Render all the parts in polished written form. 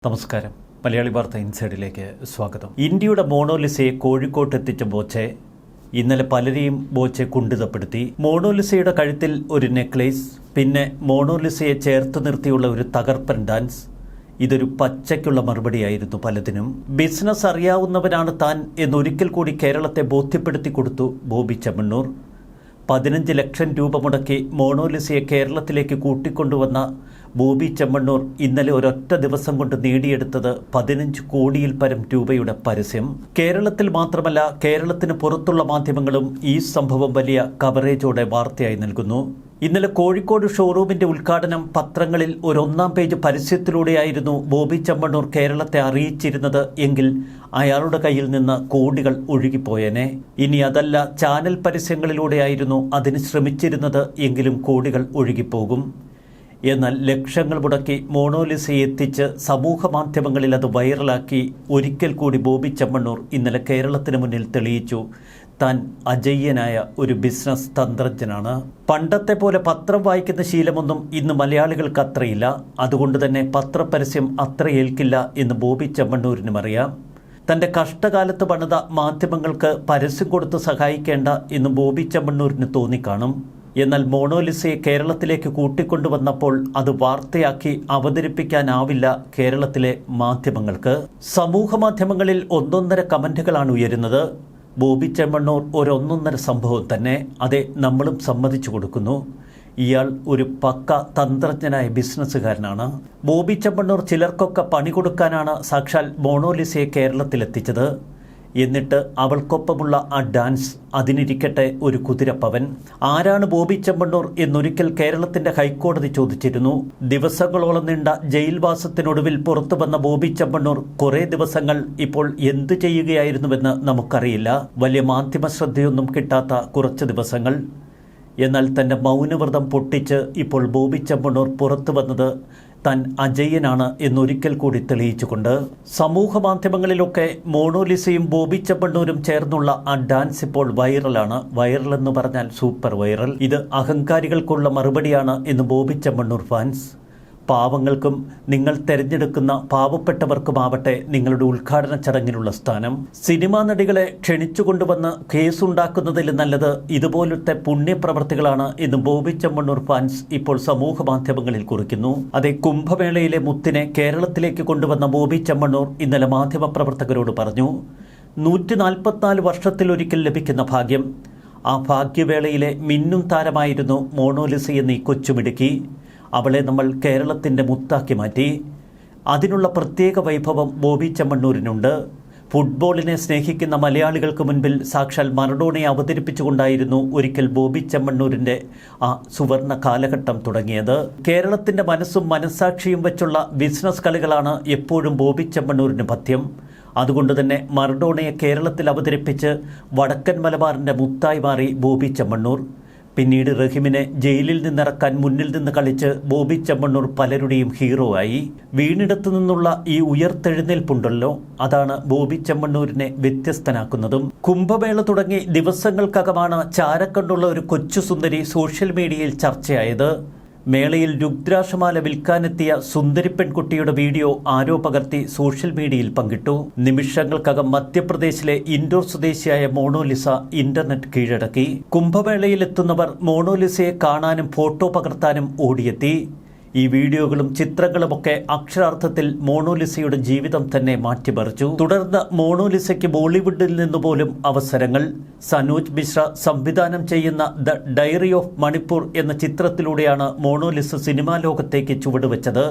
നമസ്കാരം. മലയാളി വാർത്ത ഇൻസൈഡിലേക്ക് സ്വാഗതം. ഇന്ത്യയുടെ മോണോലിസയെ കോഴിക്കോട്ട് എത്തിച്ച ബോച്ചെ ഇന്നലെ പലരെയും ബോച്ചെ കുണ്ഠിതപ്പെടുത്തി. മോണോലിസയുടെ കഴുത്തിൽ ഒരു നെക്ലേസ്, പിന്നെ മോണോലിസയെ ചേർത്ത് നിർത്തിയുള്ള ഒരു തകർപ്പൻ ഡാൻസ്. ഇതൊരു പച്ചയ്ക്കുള്ള മറുപടിയായിരുന്നു പലതിനും. ബിസിനസ് അറിയാവുന്നവനാണ് താൻ എന്നൊരിക്കൽ കൂടി കേരളത്തെ ബോധ്യപ്പെടുത്തി കൊടുത്തു ബോബി ചെമ്മണ്ണൂർ. 15 ലക്ഷം രൂപ മുടക്കി മോണോലിസയെ കേരളത്തിലേക്ക് കൂട്ടിക്കൊണ്ടുവന്ന ബോബി ചെമ്മണ്ണൂർ ഇന്നലെ ഒരൊറ്റ ദിവസം കൊണ്ട് നേടിയെടുത്തത് 15 കോടിയിൽ പരം രൂപയുടെ പരസ്യം. കേരളത്തിൽ മാത്രമല്ല, കേരളത്തിന് പുറത്തുള്ള മാധ്യമങ്ങളും ഈ സംഭവം വലിയ കവറേജോടെ വാർത്തയായി നൽകുന്നു. ഇന്നലെ കോഴിക്കോട് ഷോറൂമിന്റെ ഉദ്ഘാടനം പത്രങ്ങളിൽ ഒരു 1-ാം പേജ് പരസ്യത്തിലൂടെയായിരുന്നു ബോബി ചെമ്മണ്ണൂർ കേരളത്തെ അറിയിച്ചിരുന്നത് എങ്കിൽ അയാളുടെ കയ്യിൽ നിന്ന് കോടികൾ ഒഴുകിപ്പോയേനെ. ഇനി അതല്ല, ചാനൽ പരസ്യങ്ങളിലൂടെയായിരുന്നു അതിന് ശ്രമിച്ചിരുന്നത് എങ്കിലും കോടികൾ ഒഴുകിപ്പോകും. എന്നാൽ ലക്ഷങ്ങൾ മുടക്കി മോണോലിസയെ എത്തിച്ച് സമൂഹ മാധ്യമങ്ങളിൽ അത് വൈറലാക്കി ഒരിക്കൽ കൂടി ബോബി ചെമ്മണ്ണൂർ ഇന്നലെ കേരളത്തിന് മുന്നിൽ തെളിയിച്ചു താൻ അജയ്യനായ ഒരു ബിസിനസ് തന്ത്രജ്ഞനാണ്. പണ്ടത്തെ പോലെ പത്രം വായിക്കുന്ന ശീലമൊന്നും ഇന്ന് മലയാളികൾക്ക് അത്രയില്ല. അതുകൊണ്ട് തന്നെ പത്രപരസ്യം അത്ര ഏൽക്കില്ല എന്ന് ബോബി ചെമ്മണ്ണൂരിനും അറിയാം. തൻ്റെ കഷ്ടകാലത്ത് പണിത മാധ്യമങ്ങൾക്ക് പരസ്യം കൊടുത്ത് സഹായിക്കേണ്ട എന്ന് ബോബി ചെമ്മണ്ണൂരിന് തോന്നിക്കാണും. എന്നാൽ മോണോലിസയെ കേരളത്തിലേക്ക് കൂട്ടിക്കൊണ്ടുവന്നപ്പോൾ അത് വാർത്തയാക്കി അവതരിപ്പിക്കാനാവില്ല കേരളത്തിലെ മാധ്യമങ്ങൾക്ക്. സമൂഹ മാധ്യമങ്ങളിൽ 1.5 കമന്റുകളാണ് ഉയരുന്നത്. ബോബി ചെമ്മണ്ണൂർ ഒരൊന്നൊന്നര സംഭവം തന്നെ. അതെ, നമ്മളും സമ്മതിച്ചു കൊടുക്കുന്നു. ഇയാൾ ഒരു പക്ക തന്ത്രജ്ഞനായ ബിസിനസ്സുകാരനാണ്. ബോബി ചെമ്മണ്ണൂർ ചിലർക്കൊക്കെ പണി കൊടുക്കാനാണ് സാക്ഷാൽ മോണോലിസയെ കേരളത്തിലെത്തിച്ചത്. എന്നിട്ട് അവൾക്കൊപ്പമുള്ള ആ ഡാൻസ്, അതിനിരിക്കട്ടെ ഒരു കുതിരപ്പവൻ. ആരാണ് ബോബി ചെമ്മണ്ണൂർ എന്നൊരിക്കൽ കേരളത്തിന്റെ ഹൈക്കോടതി ചോദിച്ചിരുന്നു. ദിവസങ്ങളോളം നീണ്ട ജയിൽവാസത്തിനൊടുവിൽ പുറത്തു വന്ന ബോബി ചെമ്മണ്ണൂർ കുറേ ദിവസങ്ങൾ ഇപ്പോൾ എന്തു ചെയ്യുകയായിരുന്നുവെന്ന് നമുക്കറിയില്ല. വലിയ മാധ്യമ ശ്രദ്ധയൊന്നും കിട്ടാത്ത കുറച്ച് ദിവസങ്ങൾ. എന്നാൽ തൻ്റെ മൗനവ്രതം പൊട്ടിച്ച് ഇപ്പോൾ ബോബി ചെമ്മണ്ണൂർ പുറത്തു വന്നത് താൻ അജയ്യനാണ് എന്നൊരിക്കൽ കൂടി തെളിയിച്ചുകൊണ്ട്. സമൂഹ മാധ്യമങ്ങളിലൊക്കെ മോണോലിസയും ബോബി ചെമ്മണ്ണൂരും ചേർന്നുള്ള ആ ഡാൻസ് ഇപ്പോൾ വൈറലാണ്. വൈറൽ എന്ന് പറഞ്ഞാൽ സൂപ്പർ വൈറൽ. ഇത് അഹങ്കാരികൾക്കുള്ള മറുപടിയാണ് എന്ന് ബോബി ചെമ്മണ്ണൂർ ഫാൻസ്. പാവങ്ങൾക്കും നിങ്ങൾ തിരഞ്ഞെടുക്കുന്ന പാവപ്പെട്ടവർക്കുമാവട്ടെ നിങ്ങളുടെ ഉദ്ഘാടന ചടങ്ങിലുള്ള സ്ഥാനം. സിനിമാ നടികളെ ക്ഷണിച്ചുകൊണ്ടുവന്ന് കേസുണ്ടാക്കുന്നതിൽ നല്ലത് ഇതുപോലത്തെ പുണ്യപ്രവർത്തികളാണ് എന്ന് ബോബി ചെമ്മണ്ണൂർ ഫാൻസ് ഇപ്പോൾ സമൂഹ മാധ്യമങ്ങളിൽ കുറിക്കുന്നു. അതേ, കുംഭമേളയിലെ മുത്തിനെ കേരളത്തിലേക്ക് കൊണ്ടുവന്ന ബോബി ചെമ്മണ്ണൂർ ഇന്നലെ മാധ്യമപ്രവർത്തകരോട് പറഞ്ഞു, 144 വർഷത്തിലൊരിക്കൽ ലഭിക്കുന്ന ഭാഗ്യം. ആ ഭാഗ്യവേളയിലെ മിന്നും താരമായിരുന്നു മോണോലിസ എന്നീ കൊച്ചുമിടുക്കി. അവളെ നമ്മൾ കേരളത്തിൻ്റെ മുത്താക്കി മാറ്റി. അതിനുള്ള പ്രത്യേക വൈഭവം ബോബി ചെമ്മണ്ണൂരിനുണ്ട്. ഫുട്ബോളിനെ സ്നേഹിക്കുന്ന മലയാളികൾക്ക് മുൻപിൽ സാക്ഷാൽ മറഡോണയെ അവതരിപ്പിച്ചുകൊണ്ടായിരുന്നു ഒരിക്കൽ ബോബി ചെമ്മണ്ണൂരിൻ്റെ ആ സുവർണ കാലഘട്ടം തുടങ്ങിയത്. കേരളത്തിൻ്റെ മനസ്സും മനസ്സാക്ഷിയും വെച്ചുള്ള ബിസിനസ് കളികളാണ് എപ്പോഴും ബോബി ചെമ്മണ്ണൂരിന് പഥ്യം. അതുകൊണ്ട് തന്നെ മറഡോണയെ കേരളത്തിൽ അവതരിപ്പിച്ച് വടക്കൻ മലബാറിൻ്റെ മുത്തായി മാറി ബോബി ചെമ്മണ്ണൂർ. പിന്നീട് റഹീമിനെ ജയിലിൽ നിന്നിറക്കാൻ മുന്നിൽ നിന്ന് കളിച്ച് ബോബി ചെമ്മണ്ണൂർ പലരുടെയും ഹീറോ ആയി. വീണിടത്തു നിന്നുള്ള ഈ ഉയർത്തെഴുന്നേൽപ്പുണ്ടല്ലോ, അതാണ് ബോബി ചെമ്മണ്ണൂരിനെ വ്യത്യസ്തനാക്കുന്നതും. കുംഭമേള തുടങ്ങി ദിവസങ്ങൾക്കകമാണ് ചാരക്കണ്ടുള്ള ഒരു കൊച്ചു സുന്ദരി സോഷ്യൽ മീഡിയയിൽ ചർച്ചയായത്. മേളയിൽ രുദ്രാക്ഷമാല വിൽക്കാനെത്തിയ സുന്ദരി പെൺകുട്ടിയുടെ വീഡിയോ ആരോ പകർത്തി സോഷ്യൽ മീഡിയയിൽ പങ്കിട്ടു. നിമിഷങ്ങൾക്കകം മധ്യപ്രദേശിലെ ഇൻഡോർ സ്വദേശിയായ മോണോലിസ ഇന്റർനെറ്റ് കീഴടക്കി. കുംഭമേളയിലെത്തുന്നവർ മോണോലിസയെ കാണാനും ഫോട്ടോ പകർത്താനും ഓടിയെത്തി. ഈ വീഡിയോകളും ചിത്രങ്ങളുമൊക്കെ അക്ഷരാർത്ഥത്തിൽ മോണോലിസയുടെ ജീവിതം തന്നെ മാറ്റിമറിച്ചു. തുടർന്ന് മോണോലിസയ്ക്ക് ബോളിവുഡിൽ നിന്നുപോലും അവസരങ്ങൾ. സനോജ് മിശ്ര സംവിധാനം ചെയ്യുന്ന ദ ഡയറി ഓഫ് മണിപ്പൂർ എന്ന ചിത്രത്തിലൂടെയാണ് മോണോലിസ സിനിമാ ലോകത്തേക്ക് ചുവടുവെച്ചത്.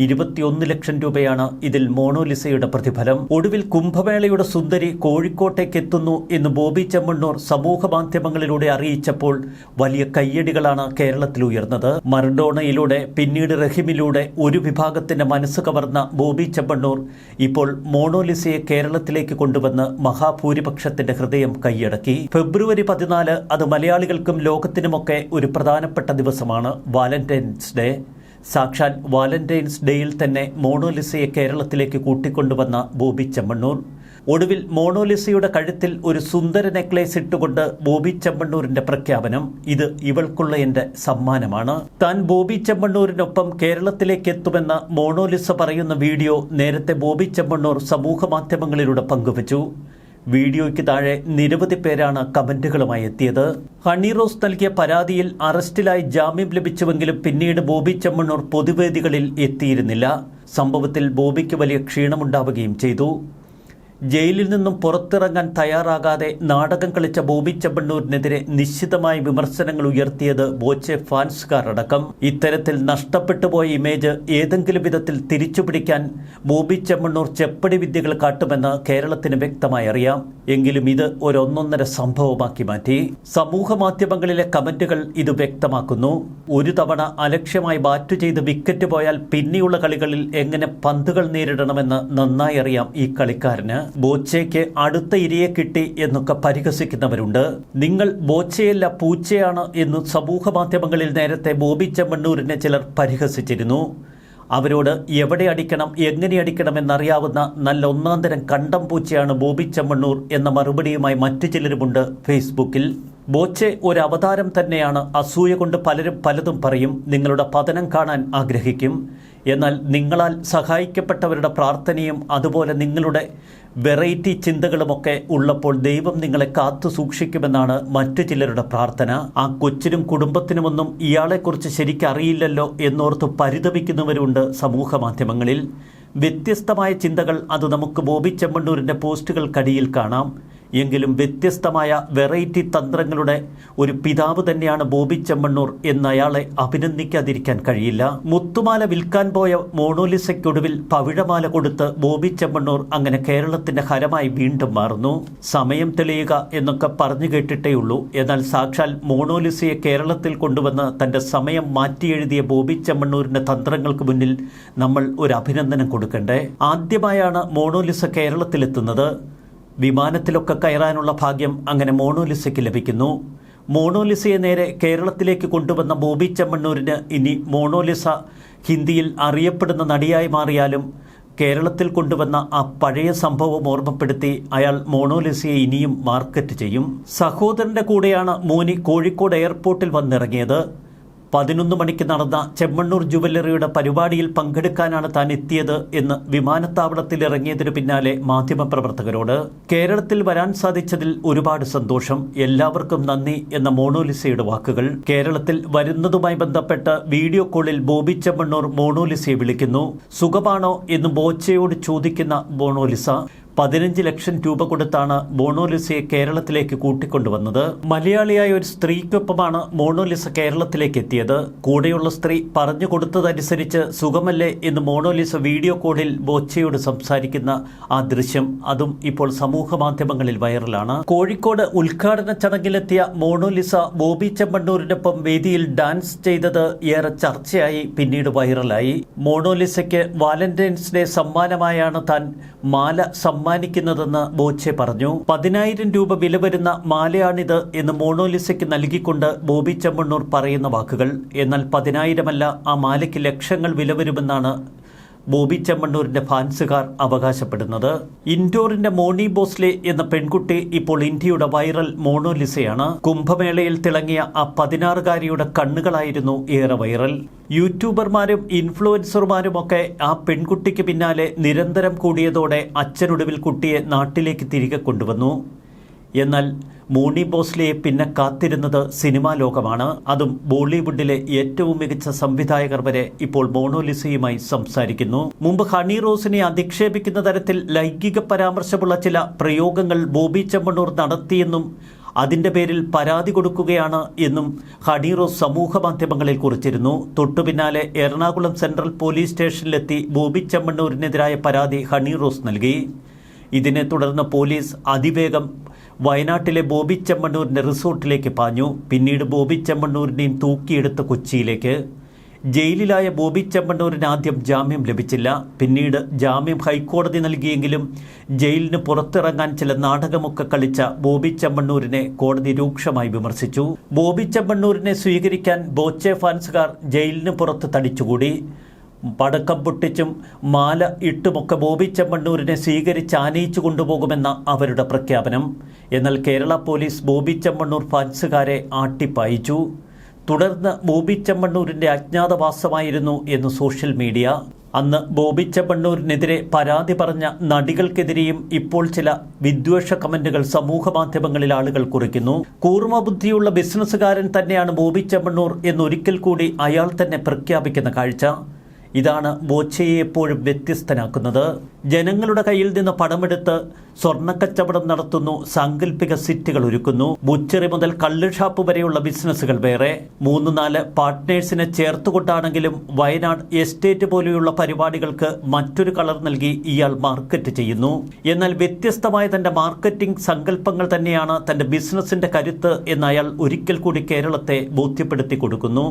21 ലക്ഷം രൂപയാണ് ഇതിൽ മോണോലിസയുടെ പ്രതിഫലം. ഒടുവിൽ കുംഭമേളയുടെ സുന്ദരി കോഴിക്കോട്ടേക്ക് എത്തുന്നു എന്ന് ബോബി ചെമ്മണ്ണൂർ സമൂഹ മാധ്യമങ്ങളിലൂടെ അറിയിച്ചപ്പോൾ വലിയ കയ്യടികളാണ് കേരളത്തിൽ ഉയർന്നത്. മറഡോണയിലൂടെ പിന്നീട് റഹീമിലൂടെ ഒരു വിഭാഗത്തിന്റെ മനസ്സ് കവർന്ന ബോബി ചെമ്മണ്ണൂർ ഇപ്പോൾ മോണോലിസയെ കേരളത്തിലേക്ക് കൊണ്ടുവന്ന് മഹാഭൂരിപക്ഷത്തിന്റെ ഹൃദയം കൈയടക്കി. ഫെബ്രുവരി 14 അത് മലയാളികൾക്കും ലോകത്തിനുമൊക്കെ ഒരു പ്രധാനപ്പെട്ട ദിവസമാണ്, വാലന്റൈൻസ് ഡേ. സാക്ഷാൽ വാലന്റൈൻസ് ഡേയിൽ തന്നെ മോണോലിസയെ കേരളത്തിലേക്ക് കൂട്ടിക്കൊണ്ടുവന്ന ബോബി ചെമ്മണ്ണൂർ ഒടുവിൽ മോണോലിസയുടെ കഴുത്തിൽ ഒരു സുന്ദര നെക്ലേസ് ഇട്ടുകൊണ്ട് ബോബി ചെമ്മണ്ണൂരിന്റെ പ്രഖ്യാപനം, ഇത് ഇവൾക്കുള്ള എന്റെ സമ്മാനമാണ്. താൻ ബോബി ചെമ്മണ്ണൂരിനൊപ്പം കേരളത്തിലേക്ക് എത്തുമെന്ന് മോണോലിസ പറയുന്ന വീഡിയോ നേരത്തെ ബോബി ചെമ്മണ്ണൂർ സമൂഹ മാധ്യമങ്ങളിലൂടെ പങ്കുവച്ചു. വീഡിയോയ്ക്ക് താഴെ നിരവധി പേരാണ് കമന്റുകളുമായി എത്തിയത്. ഹണി റോസ് നൽകിയ പരാതിയിൽ അറസ്റ്റിലായി ജാമ്യം ലഭിച്ചുവെങ്കിലും പിന്നീട് ബോബി ചെമ്മണ്ണൂർ പൊതുവേദികളിൽ എത്തിയിരുന്നില്ല. സംഭവത്തിൽ ബോബിക്ക് വലിയ ക്ഷീണമുണ്ടാവുകയും ചെയ്തു. ജയിലിൽ നിന്നും പുറത്തിറങ്ങാൻ തയ്യാറാകാതെ നാടകം കളിച്ച ബോബി ചെമ്മണ്ണൂരിനെതിരെ നിശ്ചിതമായ വിമർശനങ്ങൾ ഉയർത്തിയത് ബോച്ചെ ഫാൻസുകാർ അടക്കം. ഇത്തരത്തിൽ നഷ്ടപ്പെട്ടു പോയ ഇമേജ് ഏതെങ്കിലും വിധത്തിൽ തിരിച്ചുപിടിക്കാൻ ബോബി ചെമ്മണ്ണൂർ ചെപ്പടി വിദ്യകൾ കാട്ടുമെന്ന് കേരളത്തിന് വ്യക്തമായി അറിയാം. എങ്കിലും ഇത് ഒന്നൊന്നര സംഭവമാക്കി മാറ്റി. സമൂഹ മാധ്യമങ്ങളിലെ കമന്റുകൾ ഇത് വ്യക്തമാക്കുന്നു. ഒരു തവണ അലക്ഷ്യമായി ബാറ്റ് ചെയ്ത് വിക്കറ്റ് പോയാൽ പിന്നെയുള്ള കളികളിൽ എങ്ങനെ പന്തുകൾ നേരിടണമെന്ന് നന്നായി അറിയാം ഈ കളിക്കാരന്. ബോച്ചയ്ക്ക് അടുത്ത ഇരയെ കിട്ടി എന്നൊക്കെ പരിഹസിക്കുന്നവരുണ്ട്. നിങ്ങൾ ബോച്ചയല്ല പൂച്ചയാണ് എന്ന് സമൂഹ മാധ്യമങ്ങളിൽ നേരത്തെ ബോബി ചെമ്മണ്ണൂരിനെ ചിലർ പരിഹസിച്ചിരുന്നു. അവരോട് എവിടെ അടിക്കണം എങ്ങനെ അടിക്കണം എന്നറിയാവുന്ന നല്ല ഒന്നാന്തരം കണ്ടം പൂച്ചയാണ് ബോബി ചെമ്മണ്ണൂർ എന്ന മറുപടിയുമായി മറ്റു ചിലരുമുണ്ട് ഫേസ്ബുക്കിൽ. ബോച്ചെ ഒരു അവതാരം തന്നെയാണ്. അസൂയ കൊണ്ട് പലരും പലതും പറയും. നിങ്ങളുടെ പതനം കാണാൻ ആഗ്രഹിക്കും. എന്നാൽ നിങ്ങളാൽ സഹായിക്കപ്പെട്ടവരുടെ പ്രാർത്ഥനയും അതുപോലെ നിങ്ങളുടെ വെറൈറ്റി ചിന്തകളുമൊക്കെ ഉള്ളപ്പോൾ ദൈവം നിങ്ങളെ കാത്തു സൂക്ഷിക്കുമെന്നാണ് മറ്റു ചിലരുടെ പ്രാർത്ഥന. ആ കൊച്ചിനും കുടുംബത്തിനുമൊന്നും ഇയാളെക്കുറിച്ച് ശരിക്കറിയില്ലല്ലോ എന്നോർത്ത് പരിതപിക്കുന്നവരുണ്ട് സമൂഹ മാധ്യമങ്ങളിൽ. വ്യത്യസ്തമായ ചിന്തകൾ അത് നമുക്ക് ബോബി ചെമ്മണ്ണൂരിൻ്റെ പോസ്റ്റുകൾക്കടിയിൽ കാണാം. എങ്കിലും വ്യത്യസ്തമായ വെറൈറ്റി തന്ത്രങ്ങളുടെ ഒരു പിതാവ് തന്നെയാണ് ബോബി ചെമ്മണ്ണൂർ എന്നയാളെ അഭിനന്ദിക്കാതിരിക്കാൻ കഴിയില്ല. മുത്തുമാല വിൽക്കാൻ പോയ മോണോലിസയ്ക്കൊടുവിൽ പവിഴമാല കൊടുത്ത് ബോബി ചെമ്മണ്ണൂർ അങ്ങനെ കേരളത്തിന്റെ ഹരമായി വീണ്ടും മാറുന്നു. സമയം തെളിയുക എന്നൊക്കെ പറഞ്ഞു കേട്ടിട്ടേയുള്ളൂ. എന്നാൽ സാക്ഷാൽ മോണോലിസയെ കേരളത്തിൽ കൊണ്ടുവന്ന് തന്റെ സമയം മാറ്റിയെഴുതിയ ബോബി ചെമ്മണ്ണൂരിന്റെ തന്ത്രങ്ങൾക്ക് മുന്നിൽ നമ്മൾ ഒരു അഭിനന്ദനം കൊടുക്കണ്ടേ. ആദ്യമായാണ് മോണോലിസ കേരളത്തിലെത്തുന്നത്. വിമാനത്തിലൊക്കെ കയറാനുള്ള ഭാഗ്യം അങ്ങനെ മോണോലിസയ്ക്ക് ലഭിക്കുന്നു. മോണോലിസയെ നേരെ കേരളത്തിലേക്ക് കൊണ്ടുവന്ന ബോബി ചെമ്മണ്ണൂരിന് ഇനി മോണോലിസ ഹിന്ദിയിൽ അറിയപ്പെടുന്ന നടിയായി മാറിയാലും കേരളത്തിൽ കൊണ്ടുവന്ന ആ പഴയ സംഭവം ഓർമ്മപ്പെടുത്തി അയാൾ മോണോലിസയെ ഇനിയും മാർക്കറ്റ് ചെയ്യും. സഹോദരന്റെ കൂടെയാണ് മോനി കോഴിക്കോട് എയർപോർട്ടിൽ വന്നിറങ്ങിയത്. 11 മണിക്ക് നടന്ന ചെമ്മണ്ണൂർ ജുവല്ലറിയുടെ പരിപാടിയിൽ പങ്കെടുക്കാനാണ് താൻ എത്തിയത് എന്ന് വിമാനത്താവളത്തിൽ ഇറങ്ങിയതിനു പിന്നാലെ മാധ്യമപ്രവർത്തകരോട് കേരളത്തിൽ വരാൻ സാധിച്ചതിൽ ഒരുപാട് സന്തോഷം, എല്ലാവർക്കും നന്ദി എന്ന മോണോലിസയുടെ വാക്കുകൾ. കേരളത്തിൽ വരുന്നതുമായി ബന്ധപ്പെട്ട് വീഡിയോ കോളിൽ ബോബി ചെമ്മണ്ണൂർ മോണോലിസയെ വിളിക്കുന്നു. സുഖമാണോ എന്ന് ബോച്ചയോട് ചോദിക്കുന്ന മോണോലിസ 15 ലക്ഷം രൂപ കൊടുത്താണ് മോണോലിസയെ കേരളത്തിലേക്ക് കൂട്ടിക്കൊണ്ടുവന്നത്. മലയാളിയായ ഒരു സ്ത്രീക്കൊപ്പമാണ് മോണോലിസ കേരളത്തിലേക്ക് എത്തിയത്. കൂടെയുള്ള സ്ത്രീ പറഞ്ഞു കൊടുത്തതനുസരിച്ച് സുഖമല്ലേ എന്ന് മോണോലിസ വീഡിയോ കോളിൽ ബോച്ചയോട് സംസാരിക്കുന്ന ആ ദൃശ്യം അതും ഇപ്പോൾ സമൂഹ മാധ്യമങ്ങളിൽ വൈറലാണ്. കോഴിക്കോട് ഉദ്ഘാടന ചടങ്ങിലെത്തിയ മോണോലിസ ബോബി ചെമ്മണ്ണൂരിനൊപ്പം വേദിയിൽ ഡാൻസ് ചെയ്തത് ഏറെ ചർച്ചയായി, പിന്നീട് വൈറലായി. മോണോലിസയ്ക്ക് വാലന്റൈൻസ് ഡേ സമ്മാനമായാണ് താൻ മാല സമ്മാനിക്കുന്നതെന്ന് ബോച്ചെ പറഞ്ഞു. 10,000 രൂപ വില വരുന്ന മാലയാണിത് എന്ന് മോണോലിസയ്ക്ക് നൽകിക്കൊണ്ട് ബോബി ചെമ്മണ്ണൂർ പറയുന്ന വാക്കുകൾ. എന്നാൽ 10,000 ആ മാലയ്ക്ക് ലക്ഷങ്ങൾ വില വരുമെന്നാണ് ബോബി ചെമ്മണ്ണൂരിന്റെ ഫാൻസുകാർ അവകാശപ്പെടുന്നത്. ഇൻഡോറിന്റെ മോണി ബോസ്ലെ എന്ന പെൺകുട്ടി ഇപ്പോൾ ഇന്ത്യയുടെ വൈറൽ മോണോലിസയാണ്. കുംഭമേളയിൽ തിളങ്ങിയ ആ 16-കാരിയുടെ കണ്ണുകളായിരുന്നു ഏറെ വൈറൽ. യൂട്യൂബർമാരും ഇൻഫ്ലുവൻസർമാരുമൊക്കെ ആ പെൺകുട്ടിക്ക് പിന്നാലെ നിരന്തരം കൂടിയതോടെ അച്ഛനൊടുവിൽ കുട്ടിയെ നാട്ടിലേക്ക് തിരികെ കൊണ്ടുവന്നു. എന്നാൽ മോണി ബോസ്ലെയെ പിന്നെ കാത്തിരുന്നത് സിനിമാ ലോകമാണ്. അതും ബോളിവുഡിലെ ഏറ്റവും മികച്ച സംവിധായകർ വരെ ഇപ്പോൾ മോണോലിസയുമായി സംസാരിക്കുന്നു. മുമ്പ് ഹണി റോസിനെ അധിക്ഷേപിക്കുന്ന തരത്തിൽ ലൈംഗിക പരാമർശമുള്ള ചില പ്രയോഗങ്ങൾ ബോബി ചെമ്മണ്ണൂർ നടത്തിയെന്നും അതിന്റെ പേരിൽ പരാതി കൊടുക്കുകയാണ് എന്നും ഹണി റോസ് സമൂഹ മാധ്യമങ്ങളിൽ കുറിച്ചിരുന്നു. തൊട്ടുപിന്നാലെ എറണാകുളം സെൻട്രൽ പോലീസ് സ്റ്റേഷനിലെത്തി ബോബി ചെമ്മണ്ണൂരിനെതിരായ പരാതി ഹണി റോസ് നൽകി. ഇതിനെ തുടർന്ന് പോലീസ് അതിവേഗം വയനാട്ടിലെ ബോബി ചെമ്മണ്ണൂരിന്റെ റിസോർട്ടിലേക്ക് പാഞ്ഞു. പിന്നീട് ബോബി ചെമ്മണ്ണൂരിനെയും തൂക്കിയെടുത്ത് കൊച്ചിയിലേക്ക്. ജയിലിലായ ബോബി ചെമ്മണ്ണൂരിന് ആദ്യം ജാമ്യം ലഭിച്ചില്ല. പിന്നീട് ജാമ്യം ഹൈക്കോടതി നൽകിയെങ്കിലും ജയിലിന് പുറത്തിറങ്ങാൻ ചില നാടകമൊക്കെ കളിച്ച ബോബി ചെമ്മണ്ണൂരിനെ കോടതി രൂക്ഷമായി വിമർശിച്ചു. ബോബി ചെമ്മണ്ണൂരിനെ സ്വീകരിക്കാൻ ബോച്ചെ ഫാൻസുകാർ ജയിലിന് പുറത്ത് തടിച്ചുകൂടി. പടക്കം പൊട്ടിച്ചും മാല ഇട്ടുമൊക്കെ ബോബി ചെമ്മണ്ണൂരിനെ സ്വീകരിച്ച് ആനയിച്ചു കൊണ്ടുപോകുമെന്ന അവരുടെ പ്രഖ്യാപനം. എന്നാൽ കേരള പോലീസ് ബോബി ചെമ്മണ്ണൂർ ഫാൻസുകാരെ ആട്ടിപ്പായിച്ചു. തുടർന്ന് ബോബി ചെമ്മണ്ണൂരിൻ്റെ അജ്ഞാതവാസമായിരുന്നു എന്ന് സോഷ്യൽ മീഡിയ. അന്ന് ബോബി ചെമ്മണ്ണൂരിനെതിരെ പരാതി പറഞ്ഞ നടികൾക്കെതിരെയും ഇപ്പോൾ ചില വിദ്വേഷ കമന്റുകൾ സമൂഹമാധ്യമങ്ങളിൽ ആളുകൾ കുറിക്കുന്നു. കൂർമ്മബുദ്ധിയുള്ള ബിസിനസ്സുകാരൻ തന്നെയാണ് ബോബി ചെമ്മണ്ണൂർ എന്നൊരിക്കൽ കൂടി അയാൾ തന്നെ പ്രഖ്യാപിക്കുന്ന കാഴ്ച. ഇതാണ് ബോച്ചയെ എപ്പോഴും വ്യത്യസ്തനാക്കുന്നത്. ജനങ്ങളുടെ കയ്യിൽ നിന്ന് പണമെടുത്ത് സ്വർണ്ണക്കച്ചവടം നടത്തുന്നു, സാങ്കല്പിക സിറ്റുകൾ ഒരുക്കുന്നു. ബുച്ചറി മുതൽ കള്ള് ഷാപ്പ് വരെയുള്ള ബിസിനസ്സുകൾ വേറെ. 3-4 പാർട്ട്നേഴ്സിനെ ചേർത്തുകൊണ്ടാണെങ്കിലും വയനാട് എസ്റ്റേറ്റ് പോലെയുള്ള പരിപാടികൾക്ക് മറ്റൊരു കളർ നൽകി ഇയാൾ മാർക്കറ്റ് ചെയ്യുന്നു. എന്നാൽ വ്യത്യസ്തമായ തന്റെ മാർക്കറ്റിംഗ് സങ്കല്പങ്ങൾ തന്നെയാണ് തന്റെ ബിസിനസിന്റെ കരുത്ത് എന്ന് അയാൾ ഒരിക്കൽ കൂടി കേരളത്തെ ബോധ്യപ്പെടുത്തി കൊടുക്കുന്നു.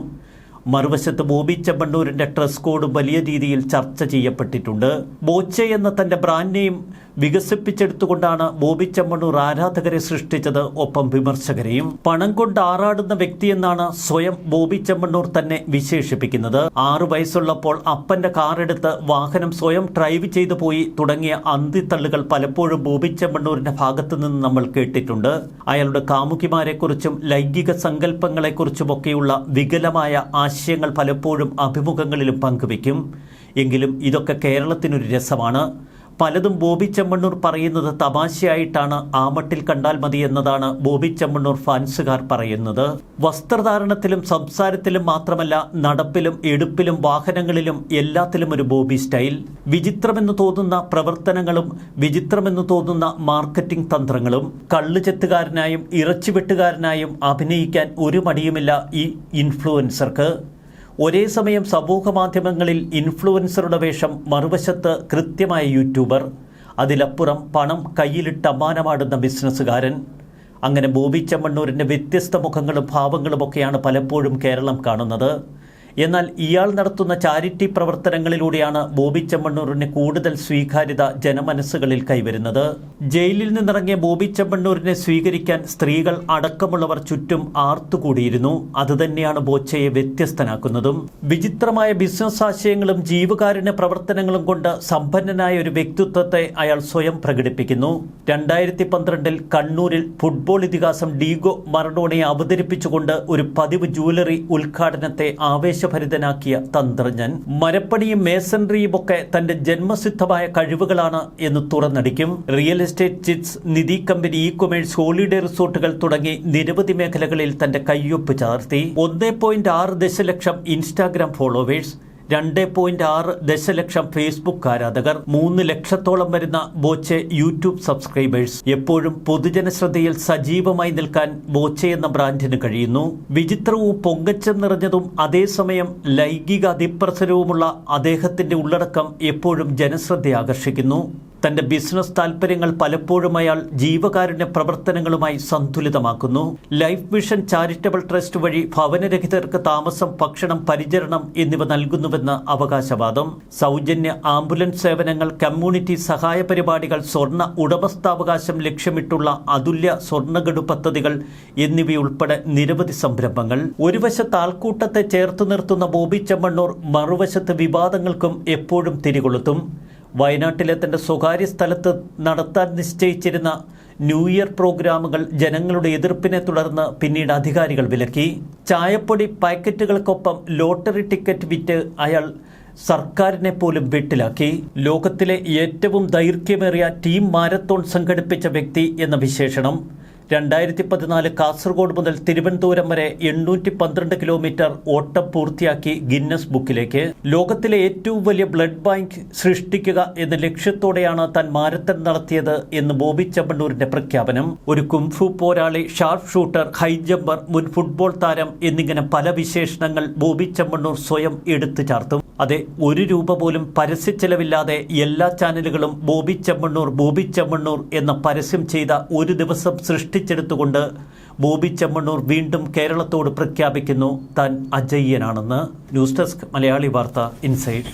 മറുവശത്ത് ബോബി ചെമ്മണ്ണൂരിൻ്റെ ഡ്രസ് കോഡ് വലിയ രീതിയിൽ ചർച്ച ചെയ്യപ്പെട്ടിട്ടുണ്ട്. ബോച്ചെ എന്ന തൻ്റെ ബ്രാൻഡ് നെയിം വികസിപ്പിച്ചെടുത്തുകൊണ്ടാണ് ബോബി ചെമ്മണ്ണൂർ ആരാധകരെ സൃഷ്ടിച്ചത്, ഒപ്പം വിമർശകരെയും. പണം കൊണ്ട് ആറാടുന്ന വ്യക്തിയെന്നാണ് സ്വയം ബോബി ചെമ്മണ്ണൂർ തന്നെ വിശേഷിപ്പിക്കുന്നത്. 6 വയസ്സുള്ളപ്പോൾ അപ്പൻ്റെ കാറെടുത്ത് വാഹനം സ്വയം ഡ്രൈവ് ചെയ്തു പോയി തുടങ്ങിയ അന്തിത്തള്ളുകൾ പലപ്പോഴും ബോബി ചെമ്മണ്ണൂരിൻ്റെ ഭാഗത്തു നിന്ന് നമ്മൾ കേട്ടിട്ടുണ്ട്. അയാളുടെ കാമുകിമാരെക്കുറിച്ചും ലൈംഗിക സങ്കല്പങ്ങളെക്കുറിച്ചുമൊക്കെയുള്ള വികലമായ ആശയങ്ങൾ പലപ്പോഴും അഭിമുഖങ്ങളിലും പങ്കുവയ്ക്കും. എങ്കിലും ഇതൊക്കെ കേരളത്തിനൊരു രസമാണ്. പലതും ബോബി ചെമ്മണ്ണൂർ പറയുന്നത് തമാശയായിട്ടാണ്, ആ മട്ടിൽ കണ്ടാൽ മതി എന്നതാണ് ബോബി ചെമ്മണ്ണൂർ ഫാൻസുകാർ പറയുന്നത്. വസ്ത്രധാരണത്തിലും സംസാരത്തിലും മാത്രമല്ല, നടപ്പിലും എടുപ്പിലും വാഹനങ്ങളിലും എല്ലാത്തിലും ഒരു ബോബി സ്റ്റൈൽ. വിചിത്രമെന്ന് തോന്നുന്ന പ്രവർത്തനങ്ങളും വിചിത്രമെന്ന് തോന്നുന്ന മാർക്കറ്റിംഗ് തന്ത്രങ്ങളും. കള്ളുചെത്തുകാരനായും ഇറച്ചിവെട്ടുകാരനായും അഭിനയിക്കാൻ ഒരു മടിയുമില്ല ഈ ഇൻഫ്ലുവൻസർക്ക്. ഒരേ സമയം സമൂഹ മാധ്യമങ്ങളിൽ ഇൻഫ്ലുവൻസറുടെ വേഷം, മറുവശത്ത് കൃത്യമായ യൂട്യൂബർ, അതിലപ്പുറം പണം കയ്യിലിട്ട് അമ്മാനമാടുന്ന ബിസിനസ്സുകാരൻ. അങ്ങനെ ബോബി ചെമ്മണ്ണൂരിൻ്റെ വ്യത്യസ്ത മുഖങ്ങളും ഭാവങ്ങളുമൊക്കെയാണ് പലപ്പോഴും കേരളം കാണുന്നത്. എന്നാൽ ഇയാൾ നടത്തുന്ന ചാരിറ്റി പ്രവർത്തനങ്ങളിലൂടെയാണ് ബോബി ചെമ്മണ്ണൂരിന് കൂടുതൽ സ്വീകാര്യത ജനമനസ്സുകളിൽ കൈവരുന്നത്. ജയിലിൽ നിന്നിറങ്ങിയ ബോബി ചെമ്മണ്ണൂരിനെ സ്വീകരിക്കാൻ സ്ത്രീകൾ അടക്കമുള്ളവർ ചുറ്റും ആർത്തുകൂടിയിരുന്നു. അതുതന്നെയാണ് ബോച്ചയെ വ്യത്യസ്തനാക്കുന്നതും. വിചിത്രമായ ബിസിനസ് ആശയങ്ങളും ജീവകാരുണ്യ പ്രവർത്തനങ്ങളും കൊണ്ട് സമ്പന്നനായ ഒരു വ്യക്തിത്വത്തെ അയാൾ സ്വയം പ്രകടിപ്പിക്കുന്നു. 2012 കണ്ണൂരിൽ ഫുട്ബോൾ ഇതിഹാസം ഡീഗോ മറഡോണയെ അവതരിപ്പിച്ചുകൊണ്ട് ഒരു പതിവ് ജൂവലറി ഉദ്ഘാടനത്തെ ആവേശഭരിതനാക്കിയ തന്ത്രജ്ഞൻ. മരപ്പണിയും മേസൺറിയും ഒക്കെ തന്റെ ജന്മസിദ്ധമായ കഴിവുകളാണ് എന്ന് തുറന്നടിക്കും. റിയൽ എസ്റ്റേറ്റ്, ചിറ്റ്സ്, നിധി കമ്പനി, ഇ കൊമേഴ്സ്, ഹോളിഡേ റിസോർട്ടുകൾ തുടങ്ങി നിരവധി മേഖലകളിൽ തന്റെ കയ്യൊപ്പ് ചാർത്തി. 1.6 ദശലക്ഷം ഇൻസ്റ്റാഗ്രാം ഫോളോവേഴ്സ്, 2.6 ദശലക്ഷം ഫേസ്ബുക്ക് ആരാധകർ, 3 ലക്ഷത്തോളം വരുന്ന ബോച്ചെ യൂട്യൂബ് സബ്സ്ക്രൈബേഴ്സ്. എപ്പോഴും പൊതുജന ശ്രദ്ധയിൽ സജീവമായി നിൽക്കാൻ ബോച്ചെ എന്ന ബ്രാൻഡിന് കഴിയുന്നു. വിചിത്രവും പൊങ്ങച്ചം നിറഞ്ഞതും അതേസമയം ലൈംഗിക അതിപ്രസരവുമുള്ള അദ്ദേഹത്തിന്റെ ഉള്ളടക്കം എപ്പോഴും ജനശ്രദ്ധ ആകർഷിക്കുന്നു. തന്റെ ബിസിനസ് താൽപ്പര്യങ്ങൾ പലപ്പോഴും അയാൾ ജീവകാരുണ്യ പ്രവർത്തനങ്ങളുമായി സന്തുലിതമാക്കുന്നു. ലൈഫ് വിഷൻ ചാരിറ്റബിൾ ട്രസ്റ്റ് വഴി ഭവനരഹിതർക്ക് താമസം, ഭക്ഷണം, പരിചരണം എന്നിവ നൽകുന്നുവെന്ന് അവകാശവാദം. സൗജന്യ ആംബുലൻസ് സേവനങ്ങൾ, കമ്മ്യൂണിറ്റി സഹായ പരിപാടികൾ, സ്വർണ്ണ ഉടമസ്ഥാവകാശം ലക്ഷ്യമിട്ടുള്ള അതുല്യ സ്വർണ്ണഗഡു പദ്ധതികൾ എന്നിവയുൾപ്പെടെ നിരവധി സംരംഭങ്ങൾ. ഒരു വശത്ത് ആൾക്കൂട്ടത്തെ ചേർത്ത് നിർത്തുന്ന ബോബി ചെമ്മണ്ണൂർ മറുവശത്ത് വിവാദങ്ങൾക്കും എപ്പോഴും തിരികൊളുത്തും. വയനാട്ടിലെ തന്റെ സ്വകാര്യ സ്ഥലത്ത് നടത്താൻ നിശ്ചയിച്ചിരുന്ന ന്യൂ ഇയർ പ്രോഗ്രാമുകൾ ജനങ്ങളുടെ എതിർപ്പിനെ തുടർന്ന് പിന്നീട് അധികാരികൾ വിലക്കി. ചായപ്പൊടി പാക്കറ്റുകൾക്കൊപ്പം ലോട്ടറി ടിക്കറ്റ് വിറ്റ് അയാൾ സർക്കാരിനെ പോലും വെട്ടിലാക്കി. ലോകത്തിലെ ഏറ്റവും ദൈർഘ്യമേറിയ ടീം മാരത്തോൺ സംഘടിപ്പിച്ച വ്യക്തി എന്ന വിശേഷണം. 2014 കാസർഗോഡ് മുതൽ തിരുവനന്തപുരം വരെ 812 കിലോമീറ്റർ ഓട്ടം പൂർത്തിയാക്കി ഗിന്നസ് ബുക്കിലേക്ക്. ലോകത്തിലെ ഏറ്റവും വലിയ ബ്ലഡ് ബാങ്ക് സൃഷ്ടിക്കുക എന്ന ലക്ഷ്യത്തോടെയാണ് താൻ മാരത്തൺ നടത്തിയത് എന്ന് ബോബി ചെമ്മണ്ണൂരിന്റെ പ്രഖ്യാപനം. ഒരു കുംഫു പോരാളി, ഷാർപ്പ് ഷൂട്ടർ, ഹൈ ജമ്പർ, മുൻ ഫുട്ബോൾ താരം എന്നിങ്ങനെ പല വിശേഷണങ്ങൾ ബോബി ചെമ്മണ്ണൂർ സ്വയം എടുത്തു ചാർത്തും. അതെ, 1 രൂപ പോലും പരസ്യച്ചെലവില്ലാതെ എല്ലാ ചാനലുകളും ബോബി ചെമ്മണ്ണൂർ എന്ന പരസ്യം ചെയ്ത ഒരു ദിവസം സൃഷ്ടിച്ചെടുത്തുകൊണ്ട് ബോബി ചെമ്മണ്ണൂർ വീണ്ടും കേരളത്തോട് പ്രഖ്യാപിക്കുന്നു താൻ അജയ്യനാണെന്ന്. ന്യൂസ് ഡെസ്ക്, മലയാളി വാർത്ത, ഇൻസൈഡ്.